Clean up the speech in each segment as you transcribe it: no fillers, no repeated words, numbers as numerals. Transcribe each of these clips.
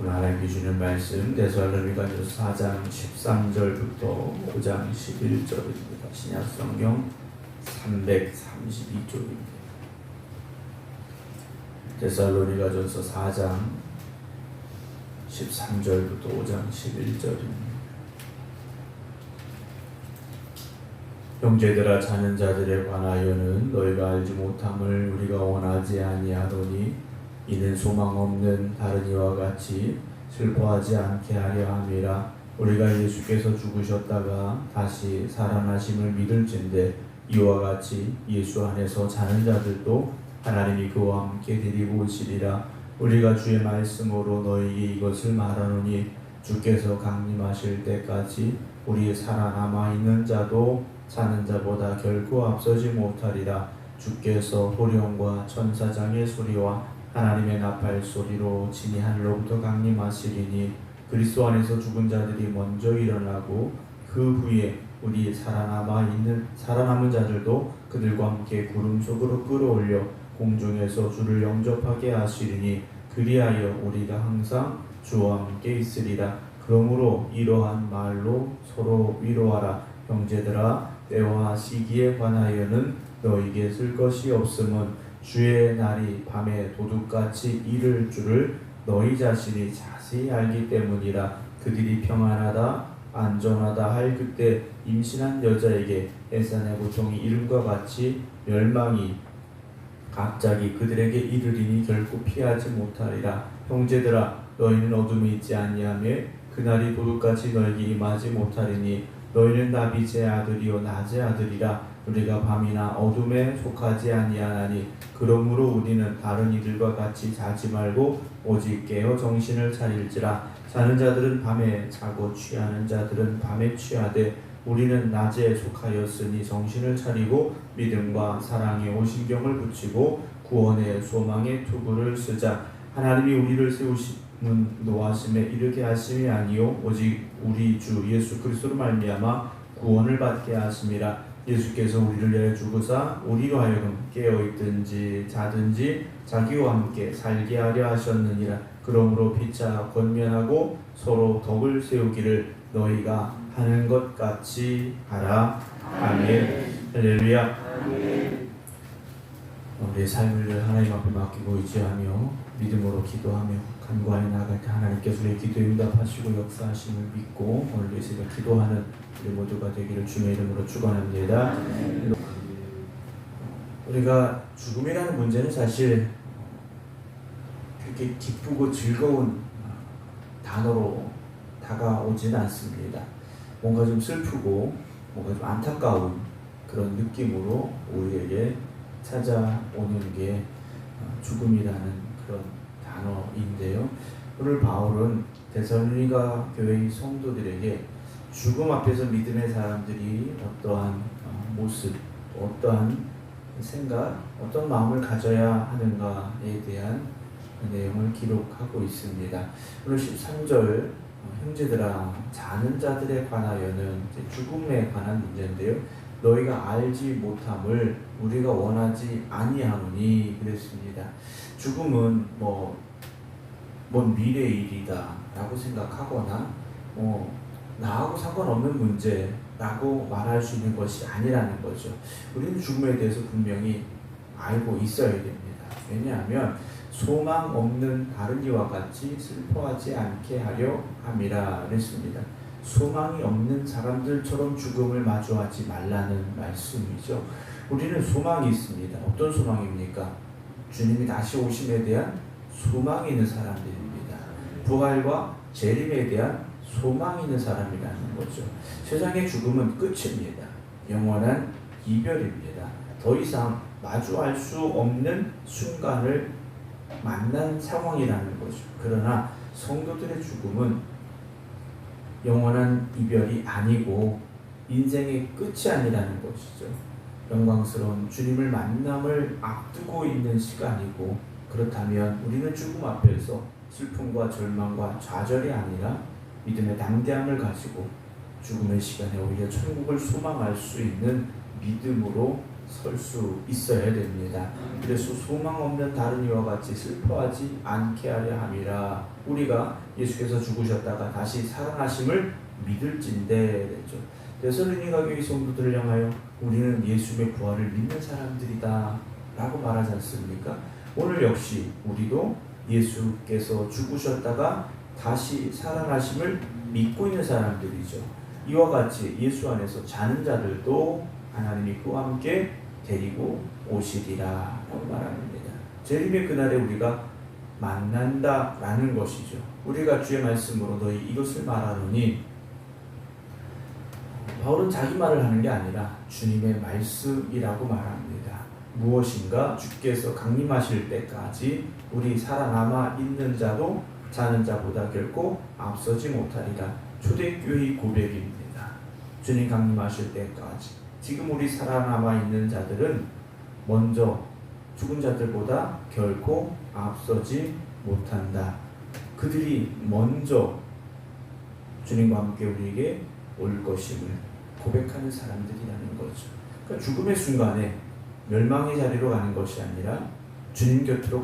오늘 하나님께 주는 말씀 데살로니가서 4장 13절부터 5장 11절입니다. 신약성경 332쪽입니다. 데살로니가서 4장 13절부터 5장 11절입니다. 형제들아, 자는 자들에 관하여는 너희가 알지 못함을 우리가 원하지 아니하노니 이는 소망 없는 다른 이와 같이 슬퍼하지 않게 하려 함이라. 우리가 예수께서 죽으셨다가 다시 살아나심을 믿을진대 이와 같이 예수 안에서 자는 자들도 하나님이 그와 함께 데리고 오시리라. 우리가 주의 말씀으로 너희에게 이것을 말하노니 주께서 강림하실 때까지 우리의 살아남아 있는 자도 자는 자보다 결코 앞서지 못하리라. 주께서 호령과 천사장의 소리와 하나님의 나팔 소리로 진이 하늘로부터 강림하시리니 그리스도 안에서 죽은 자들이 먼저 일어나고 그 후에 우리 살아남은 자들도 그들과 함께 구름 속으로 끌어올려 공중에서 주를 영접하게 하시리니 그리하여 우리가 항상 주와 함께 있으리라. 그러므로 이러한 말로 서로 위로하라. 형제들아, 때와 시기에 관하여는 너희에게 쓸 것이 없음은 주의 날이 밤에 도둑같이 이를 줄을 너희 자신이 자세히 알기 때문이라. 그들이 평안하다 안전하다 할 그때 임신한 여자에게 해산의 고통이 이름과 같이 멸망이 갑자기 그들에게 이르리니 결코 피하지 못하리라. 형제들아, 너희는 어둠에 있지 아니하며 그날이 도둑같이 너희에게 임하지 못하리니 너희는 다 빛의 아들이요 낮의 아들이라. 우리가 밤이나 어둠에 속하지 아니하나니 그러므로 우리는 다른 이들과 같이 자지 말고 오직 깨어 정신을 차릴지라. 자는 자들은 밤에 자고 취하는 자들은 밤에 취하되 우리는 낮에 속하였으니 정신을 차리고 믿음과 사랑에 오신경을 붙이고 구원의 소망의 투구를 쓰자. 하나님이 우리를 세우시는 노하심에 이르게 하심이 아니요 오직 우리 주 예수 그리스도로 말미암아 구원을 받게 하심이라. 예수께서 우리를 위하여 죽으사 우리로 하여금 깨어있든지 자든지 자기와 함께 살게 하려 하셨느니라. 그러므로 피차 권면하고 서로 덕을 세우기를 너희가 하는 것 같이 하라. 아멘. 할렐루야. 우리의 삶을 하나님 앞에 맡기고 의지하며 믿음으로 기도하며 간구하여 나아갈 때 하나님께서 우리의 기도에 응답하시고 역사하심을 믿고 오늘 이 새벽 기도하는 우리 모두가 되기를 주님의 이름으로 축원합니다. 우리가 죽음이라는 문제는 사실 그렇게 기쁘고 즐거운 단어로 다가오지는 않습니다. 뭔가 좀 슬프고 뭔가 좀 안타까운 그런 느낌으로 우리에게 찾아오는 게 죽음이라는 그런 단어인데요. 오늘 바울은 데살로니가 교회의 성도들에게 죽음 앞에서 믿음의 사람들이 어떠한 모습, 어떠한 생각, 어떤 마음을 가져야 하는가에 대한 내용을 기록하고 있습니다. 오늘 13절 형제들아, 자는 자들에 관하여는 죽음에 관한 문제인데요. 너희가 알지 못함을 우리가 원하지 아니하노니 그랬습니다. 죽음은 먼 미래의 일이다 라고 생각하거나 나하고 상관없는 문제라고 말할 수 있는 것이 아니라는 거죠. 우리는 죽음에 대해서 분명히 알고 있어야 됩니다. 왜냐하면 소망 없는 다른 이와 같이 슬퍼하지 않게 하려 함이라 그랬습니다. 소망이 없는 사람들처럼 죽음을 마주하지 말라는 말씀이죠. 우리는 소망이 있습니다. 어떤 소망입니까? 주님이 다시 오심에 대한 소망이 있는 사람들입니다. 부활과 재림에 대한 소망이 있는 사람이라는 거죠. 세상의 죽음은 끝입니다. 영원한 이별입니다. 더 이상 마주할 수 없는 순간을 만난 상황이라는 거죠. 그러나 성도들의 죽음은 영원한 이별이 아니고 인생의 끝이 아니라는 것이죠. 영광스러운 주님을 만남을 앞두고 있는 시간이고, 그렇다면 우리는 죽음 앞에서 슬픔과 절망과 좌절이 아니라 믿음의 담대함을 가지고 죽음의 시간에 오히려 천국을 소망할 수 있는 믿음으로 설 수 있어야 됩니다. 그래서 소망 없는 다른 이와 같이 슬퍼하지 않게 하려 함이라. 우리가 예수께서 죽으셨다가 다시 살아나심을 믿을진대 그랬죠. 데살로니가 교회 성도들을 향하여 우리는 예수의 부활을 믿는 사람들이다 라고 말하지 않습니까? 오늘 역시 우리도 예수께서 죽으셨다가 다시 살아나심을 믿고 있는 사람들이죠. 이와 같이 예수 안에서 자는 자들도 하나님이 그와 함께 데리고 오시리라 라고 말합니다. 재림의 그날에 우리가 만난다라는 것이죠. 우리가 주의 말씀으로 너희 이것을 말하노니, 바울은 자기 말을 하는 게 아니라 주님의 말씀이라고 말합니다. 무엇인가 주께서 강림하실 때까지 우리 살아남아 있는 자도 자는 자보다 결코 앞서지 못하리라. 초대교회의 고백입니다. 주님 강림하실 때까지 지금 우리 살아남아 있는 자들은 먼저 죽은 자들보다 결코 앞서지 못한다. 그들이 먼저 주님과 함께 우리에게 올 것임을 고백하는 사람들이라는 거죠. 그러니까 죽음의 순간에 멸망의 자리로 가는 것이 아니라 주님 곁으로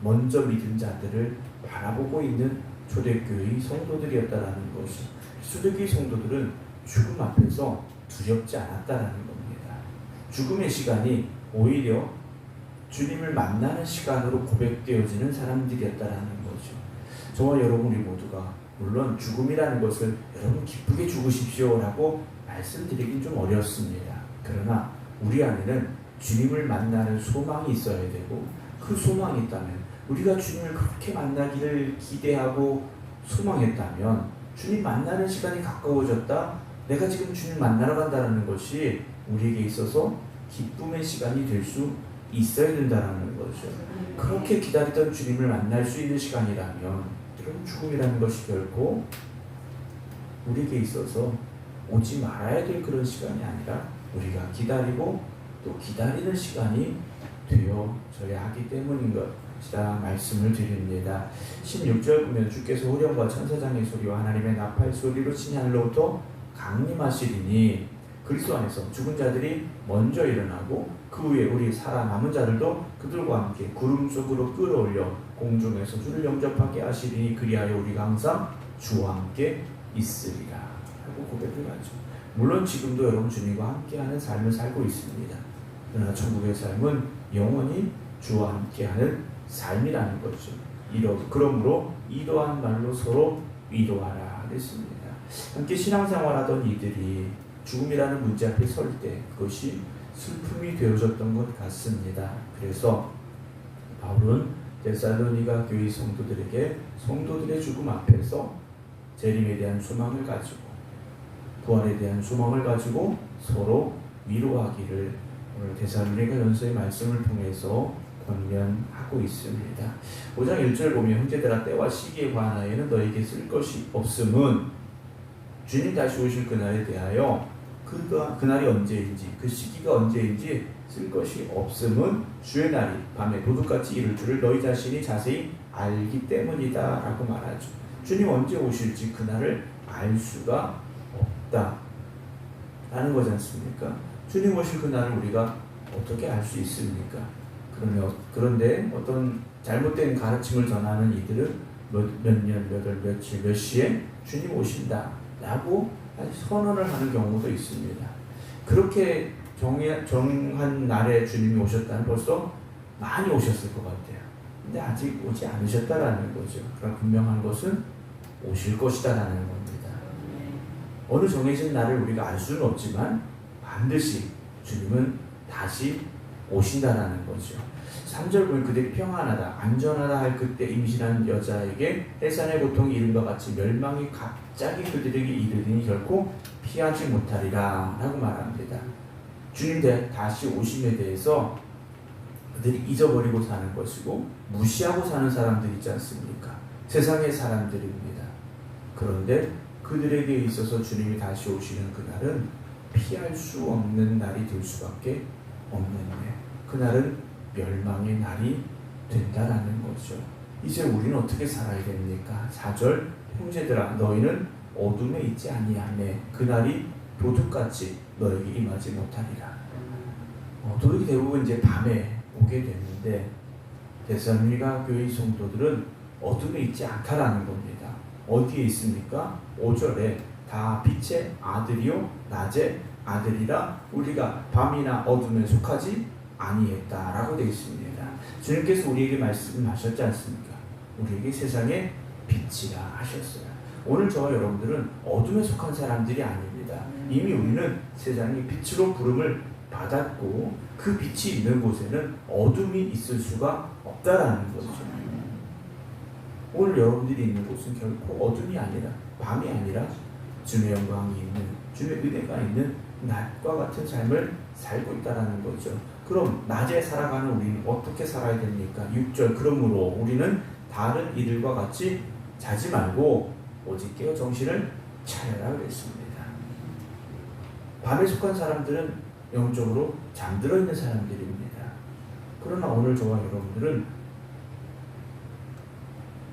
먼저 믿은 자들을 바라보고 있는 초대교회의 성도들이었다라는 것이, 초대교회 성도들은 죽음 앞에서 두렵지 않았다라는 겁니다. 죽음의 시간이 오히려 주님을 만나는 시간으로 고백되어지는 사람들이었다라는 거죠. 저와 여러분 우리 모두가 물론 죽음이라는 것을 여러분 기쁘게 죽으십시오라고 말씀드리긴 좀 어렵습니다. 그러나 우리 안에는 주님을 만나는 소망이 있어야 되고, 그 소망이 있다면, 우리가 주님을 그렇게 만나기를 기대하고 소망했다면, 주님 만나는 시간이 가까워졌다, 내가 지금 주님 만나러 간다는 것이 우리에게 있어서 기쁨의 시간이 될 수 있어야 된다는 거죠. 그렇게 기다리던 주님을 만날 수 있는 시간이라면, 여러분 죽음이라는 것이 결코 우리에게 있어서 오지 말아야 될 그런 시간이 아니라 우리가 기다리고 또 기다리는 시간이 되어져야 하기 때문인 것이다 말씀을 드립니다. 16절 보면 주께서 호령과 천사장의 소리와 하나님의 나팔 소리로 신이 하늘로부터 강림하시리니, 그리스도 안에서 죽은 자들이 먼저 일어나고 그 후에 우리 살아남은 자들도 그들과 함께 구름 속으로 끌어올려 공중에서 주를 영접하게 하시리니, 그리하여 우리가 항상 주와 함께 있으리라 하고 고백을 하죠. 물론 지금도 여러분 주님과 함께하는 삶을 살고 있습니다. 그러나 천국의 삶은 영원히 주와 함께하는 삶이라는 거죠. 그러므로 이러한 말로 서로 위로하라 그랬습니다. 함께 신앙생활하던 이들이 죽음이라는 문제 앞에 설 때 그것이 슬픔이 되어졌던 것 같습니다. 그래서 바울은 데살로니가 교회 성도들에게 성도들의 죽음 앞에서 재림에 대한 소망을 가지고, 부활에 대한 소망을 가지고 서로 위로하기를 오늘 데살로니가 전서의 말씀을 통해서 권면하고 있습니다. 5장 1절 보면 형제들아 때와 시기에 관하여는 너에게 쓸 것이 없음은, 주님 다시 오실 그날에 대하여 그날이 언제인지 그 시기가 언제인지 쓸 것이 없음은 주의 날이 밤에 도둑같이 이를 줄을 너희 자신이 자세히 알기 때문이다 라고 말하죠. 주님 언제 오실지 그날을 알 수가 없다 라는 거지 않습니까? 주님 오실 그날을 우리가 어떻게 알 수 있습니까? 그런데 어떤 잘못된 가르침을 전하는 이들은 몇 년, 몇 월, 며칠, 몇 시에 주님 오신다 라고 선언을 하는 경우도 있습니다. 그렇게 정한 날에 주님이 오셨다는 벌써 많이 오셨을 것 같아요. 근데 아직 오지 않으셨다라는 거죠. 그러나 분명한 것은 오실 것이다라는 겁니다. 어느 정해진 날을 우리가 알 수는 없지만 반드시 주님은 다시 오신다라는 거죠. 3절 보면 그들이 평안하다, 안전하다 할 그때 임신한 여자에게 해산의 고통이 이른과 같이 멸망이 갑자기 그들에게 이르리니 결코 피하지 못하리라 라고 말합니다. 주님 다시 오심에 대해서 그들이 잊어버리고 사는 것이고 무시하고 사는 사람들이 있지 않습니까? 세상의 사람들입니다. 그런데 그들에게 있어서 주님이 다시 오시는 그날은 피할 수 없는 날이 될 수밖에 없는데, 그날은 멸망의 날이 된다라는 거죠. 이제 우리는 어떻게 살아야 됩니까? 4절 형제들아 너희는 어둠에 있지 아니하매 그날이 도둑같이 너에게 임하지 못하리라. 도둑이 대부분 이제 밤에 오게 되는데 데살로니가 교회 성도들은 어둠에 있지 않다라는 겁니다. 어디에 있습니까? 5절에 다 빛의 아들이요 낮의 아들이라 우리가 밤이나 어둠에 속하지 아니했다라고 되어 있습니다. 주님께서 우리에게 말씀하셨지 않습니까? 우리에게 세상의 빛이라 하셨어요. 오늘 저와 여러분들은 어둠에 속한 사람들이 아닙니다. 이미 우리는 세상의 빛으로 부름을 받았고 그 빛이 있는 곳에는 어둠이 있을 수가 없다라는 거죠. 오늘 여러분들이 있는 곳은 결코 어둠이 아니라 밤이 아니라 주님의 영광이 있는 주님의 은혜가 있는 낮과 같은 삶을 살고 있다라는 거죠. 그럼 낮에 살아가는 우리는 어떻게 살아야 됩니까? 6절 그러므로 우리는 다른 이들과 같이 자지 말고 오직 깨어 정신을 차려라 그랬습니다. 밤에 속한 사람들은 영적으로 잠들어 있는 사람들입니다. 그러나 오늘 저와 여러분들은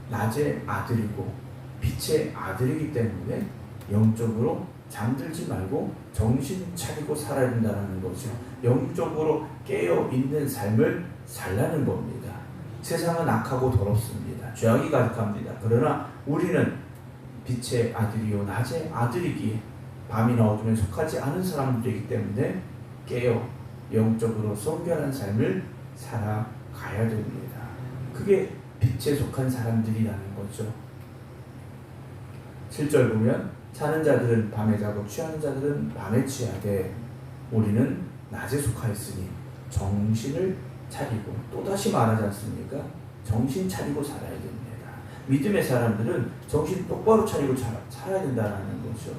낮의 아들이고 빛의 아들이기 때문에 영적으로 잠들지 말고 정신 차리고 살아야 된다는 거죠. 영적으로 깨어 있는 삶을 살라는 겁니다. 세상은 악하고 더럽습니다. 죄악이 가득합니다. 그러나 우리는 빛의 아들이요 낮의 아들이기에 밤이나 어둠에 속하지 않은 사람들이기 때문에 깨어 영적으로 성결한 삶을 살아가야 됩니다. 그게 빛에 속한 사람들이라는 거죠. 7절 보면 자는 자들은 밤에 자고 취하는 자들은 밤에 취하되 우리는 낮에 속하였으니 정신을 차리고 또다시 말하지 않습니까? 정신 차리고 살아야 됩니다. 믿음의 사람들은 정신 똑바로 차리고 살아야 된다는 거죠.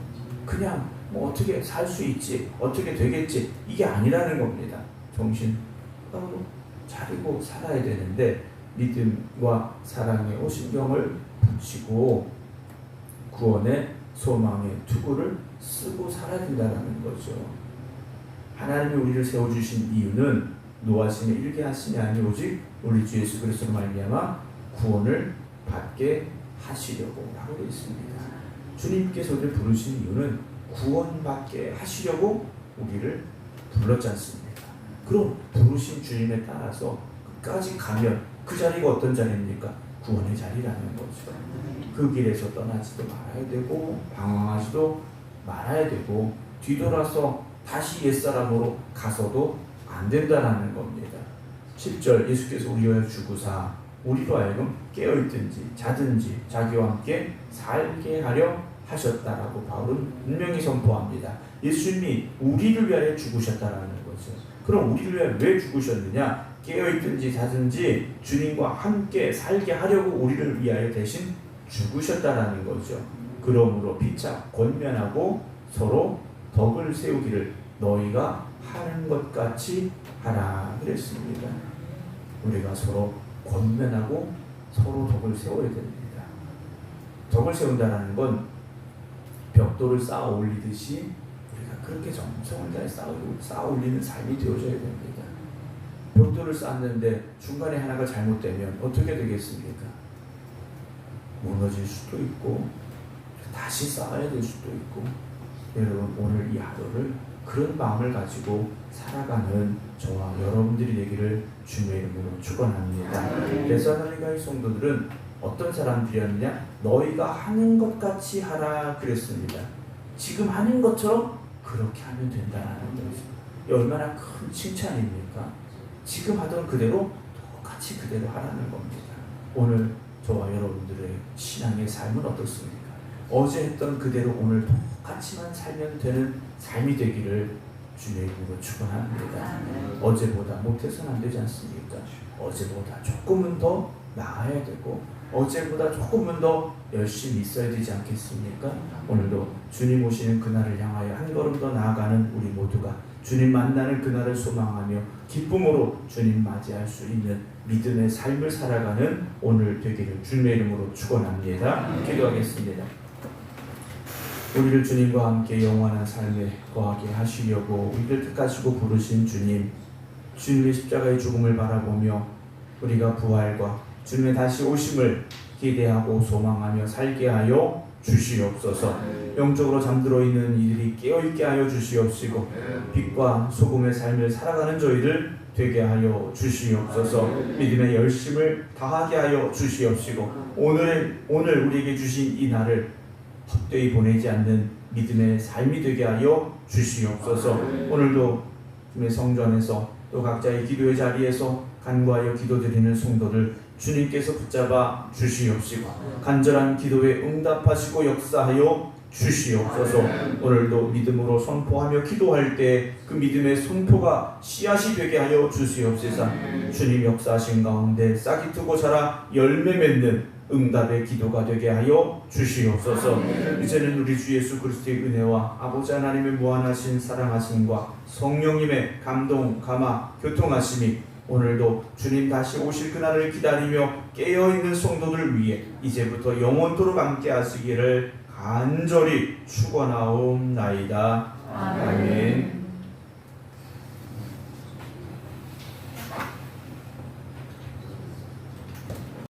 그냥 뭐 어떻게 살 수 있지 어떻게 되겠지 이게 아니라는 겁니다. 정신 똑바로 차리고 살아야 되는데 믿음과 사랑의 오신경을 붙이고 구원의 소망의 투구를 쓰고 살아야 된다는 거죠. 하나님이 우리를 세워주신 이유는 노하심에 일게 하심이 아니 오직 우리 주 예수 그리스도로 말미암아 구원을 받게 하시려고 라고 되어 있습니다. 주님께서 우리를 부르신 이유는 구원받게 하시려고 우리를 불렀지 않습니까? 그럼 부르신 주님에 따라서 끝까지 가면 그 자리가 어떤 자리입니까? 구원의 자리라는 거죠. 그 길에서 떠나지도 말아야 되고 방황하지도 말아야 되고 뒤돌아서 다시 옛사람으로 가서도 안 된다는 겁니다. 7절 예수께서 우리와 죽으사 우리로 하여금 깨어있든지 자든지 자기와 함께 살게 하려 하셨다라고 바울은 분명히 선포합니다. 예수님이 우리를 위하여 죽으셨다라는 거죠. 그럼 우리를 위하여 왜 죽으셨느냐? 깨어있든지 자든지 주님과 함께 살게 하려고 우리를 위하여 대신 죽으셨다라는 거죠. 그러므로 피차 권면하고 서로 덕을 세우기를 너희가 하는 것 같이 하라 그랬습니다. 우리가 서로 권면하고 서로 덕을 세워야 됩니다. 덕을 세운다는 건 벽돌을 쌓아 올리듯이 우리가 그렇게 정성을 다해 쌓아 올리는 삶이 되어져야 됩니다. 벽돌을 쌓았는데 중간에 하나가 잘못되면 어떻게 되겠습니까? 무너질 수도 있고 다시 쌓아야 될 수도 있고 여러분 오늘 이 하루를 그런 마음을 가지고 살아가는 저와 여러분들이 되기를 주님의 이름으로 축원합니다. 데살로니가의 성도들은 어떤 사람들이었느냐? 너희가 하는 것 같이 하라 그랬습니다. 지금 하는 것처럼 그렇게 하면 된다는 거죠. 얼마나 큰 칭찬입니까? 지금 하던 그대로 똑같이 그대로 하라는 겁니다. 오늘 저와 여러분들의 신앙의 삶은 어떻습니까? 어제 했던 그대로 오늘 똑같이만 살면 되는 삶이 되기를 주님의 이름으로 축원합니다. 어제보다 못해서는 안 되지 않습니까? 어제보다 조금은 더 나아야 되고 어제보다 조금은 더 열심히 있어야 되지 않겠습니까? 오늘도 주님 오시는 그날을 향하여 한 걸음 더 나아가는 우리 모두가 주님 만나는 그날을 소망하며 기쁨으로 주님 맞이할 수 있는 믿음의 삶을 살아가는 오늘 되기를 주님의 이름으로 축원합니다. 기도하겠습니다. 우리를 주님과 함께 영원한 삶에 거하게 하시려고 우리를 택하시고 부르신 주님, 주님의 십자가의 죽음을 바라보며 우리가 부활과 주님의 다시 오심을 기대하고 소망하며 살게 하여 주시옵소서. 영적으로 잠들어 있는 이들이 깨어있게 하여 주시옵시고 빛과 소금의 삶을 살아가는 저희들 되게 하여 주시옵소서. 믿음의 열심을 다하게 하여 주시옵시고 오늘 우리에게 주신 이 날을 헛되이 보내지 않는 믿음의 삶이 되게 하여 주시옵소서. 오늘도 주님의 성전 안에서 또 각자의 기도의 자리에서 간구하여 기도드리는 성도들 주님께서 붙잡아 주시옵시고 간절한 기도에 응답하시고 역사하여 주시옵소서. 오늘도 믿음으로 선포하며 기도할 때 그 믿음의 선포가 씨앗이 되게 하여 주시옵소서. 주님 역사하신 가운데 싹이 트고 자라 열매 맺는 응답의 기도가 되게 하여 주시옵소서. 이제는 우리 주 예수 그리스도의 은혜와 아버지 하나님의 무한하신 사랑하심과 성령님의 감동, 감화, 교통하심이 오늘도 주님 다시 오실 그날을 기다리며 깨어있는 성도들 위해 이제부터 영원토록 함께 하시기를 간절히 축원하옵나이다. 아멘.